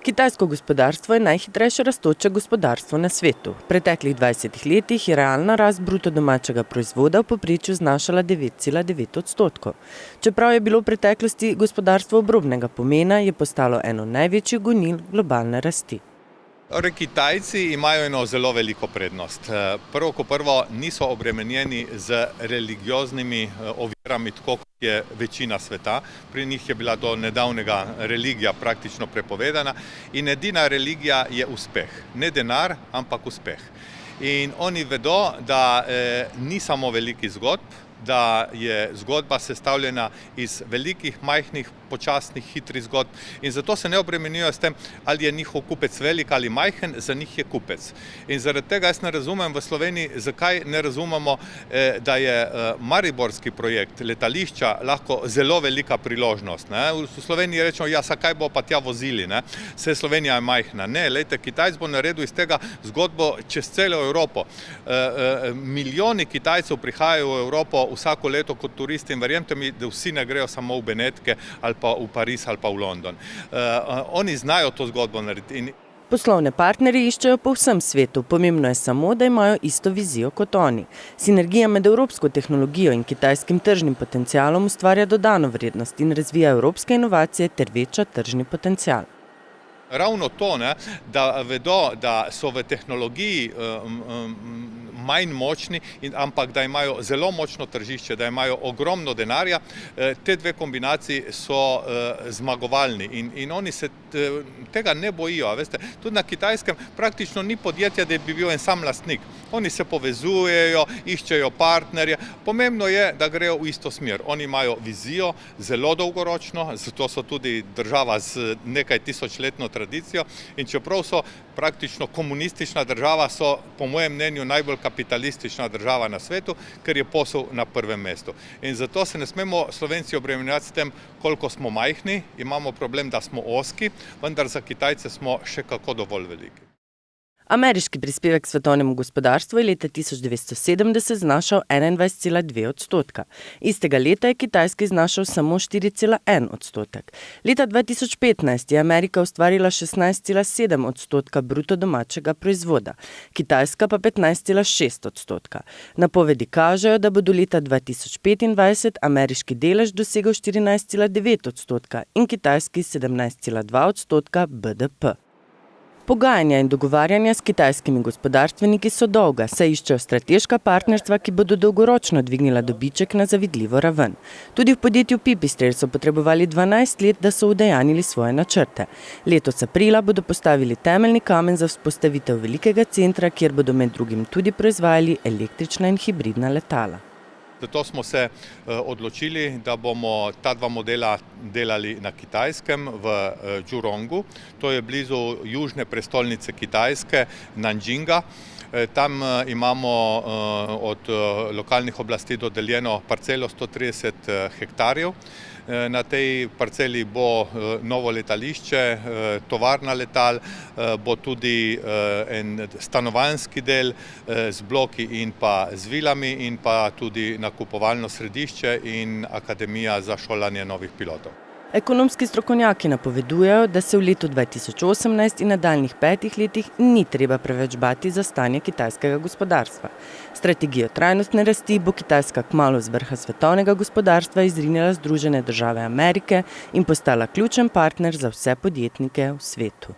Kitajsko gospodarstvo je najhitrejše rastoče gospodarstvo na svetu. V preteklih 20 letih je realna rast bruto domačega proizvoda v povprečju znašala 9,9%. Čeprav je bilo v preteklosti gospodarstvo obrobnega pomena, je postalo eno največjih gonil globalne rasti. Kitajci imajo eno zelo veliko prednost. Prvo kot prvo niso obremenjeni z religioznimi ovirami, tako kot je večina sveta. Pri njih je bila do nedavnega religija praktično prepovedana in edina religija je uspeh. Ne denar, ampak uspeh. In oni vedo, da ni samo velikih zgodb, da je zgodba sestavljena iz velikih, majhnih, počasnih, hitrih zgodb in zato se ne obremenijo s tem, ali je njihov kupec velik ali majhen, za njih je kupec. In zaradi tega jaz ne razumem v Sloveniji, zakaj ne razumemo, da je mariborski projekt letališča lahko zelo velika priložnost. V Sloveniji rečemo, ja, zakaj bo pa tja vozili, saj Slovenija je majhna. Ne, lejte, Kitajc bo naredil iz tega zgodbo čez celo Evropo. Milijoni Kitajcev prihajajo v Evropo vsako leto kot turisti in verjemite mi, da vsi ne grejo samo v Benetke ali pa v Pariz ali pa v London. Oni znajo to zgodbo narediti. Poslovne partnerji iščejo po vsem svetu, pomembno je samo, da imajo isto vizijo kot oni. Sinergija med evropsko tehnologijo in kitajskim tržnim potencialom ustvarja dodano vrednost in razvija evropske inovacije ter veča tržni potencial. Ravno to, da vedo, da so v tehnologiji manj močni, ampak da imajo zelo močno tržišče, da imajo ogromno denarja, te dve kombinaciji so zmagovalni in oni se tega ne bojijo. Veste, tudi na Kitajskem praktično ni podjetja, da bi bil en sam lastnik. Oni se povezujejo, iščejo partnerje. Pomembno je, da grejo v isto smer. Oni imajo vizijo zelo dolgoročno, zato so tudi država z nekaj tisočletno tradicijo in čeprav so praktično komunistična država, so po mojem mnenju najbolj kapitalistična država na svetu, ker je posel na prvem mestu. In zato se ne smemo Slovenci obremenjati s tem, koliko smo majhni, imamo problem, da smo ozki, vendar za Kitajce smo še kako dovolj veliki. Ameriški prispevek k svetovnemu gospodarstvu je leta 1970 znašal 21,2%. Istega leta je kitajski znašal samo 4,1%. Leta 2015 je Amerika ustvarila 16,7% bruto domačega proizvoda, Kitajska pa 15,6%. Napovedi kažejo, da bo do leta 2025 ameriški delež dosegel 14,9% in kitajski 17,2% BDP. Pogajanja in dogovarjanja s kitajskimi gospodarstveniki so dolga, saj iščejo strateška partnerstva, ki bodo dolgoročno dvignila dobiček na zavidljivo raven. Tudi v podjetju Pipistrel so potrebovali 12 let, da so udejanjili svoje načrte. Letos aprila bodo postavili temeljni kamen za vzpostavitev velikega centra, kjer bodo med drugim tudi proizvajali električna in hibridna letala. Zato smo se odločili, da bomo ta dva modela delali na Kitajskem v Zhurongu. To je blizu južne prestolnice Kitajske, Nanjinga. Tam imamo od lokalnih oblasti dodeljeno parcelo 130 hektarjev. Na tej parceli bo novo letališče, tovarna letal, bo tudi en stanovanjski del z bloki in pa z vilami in pa tudi nakupovalno središče in akademija za šolanje novih pilotov. Ekonomski strokovnjaki napovedujejo, da se v letu 2018 in nadaljnjih 5 letih ni treba preveč bati za stanje kitajskega gospodarstva. Strategijo trajnostne rasti bo Kitajska kmalu z vrha svetovnega gospodarstva izrinila Združene države Amerike in postala ključen partner za vse podjetnike v svetu.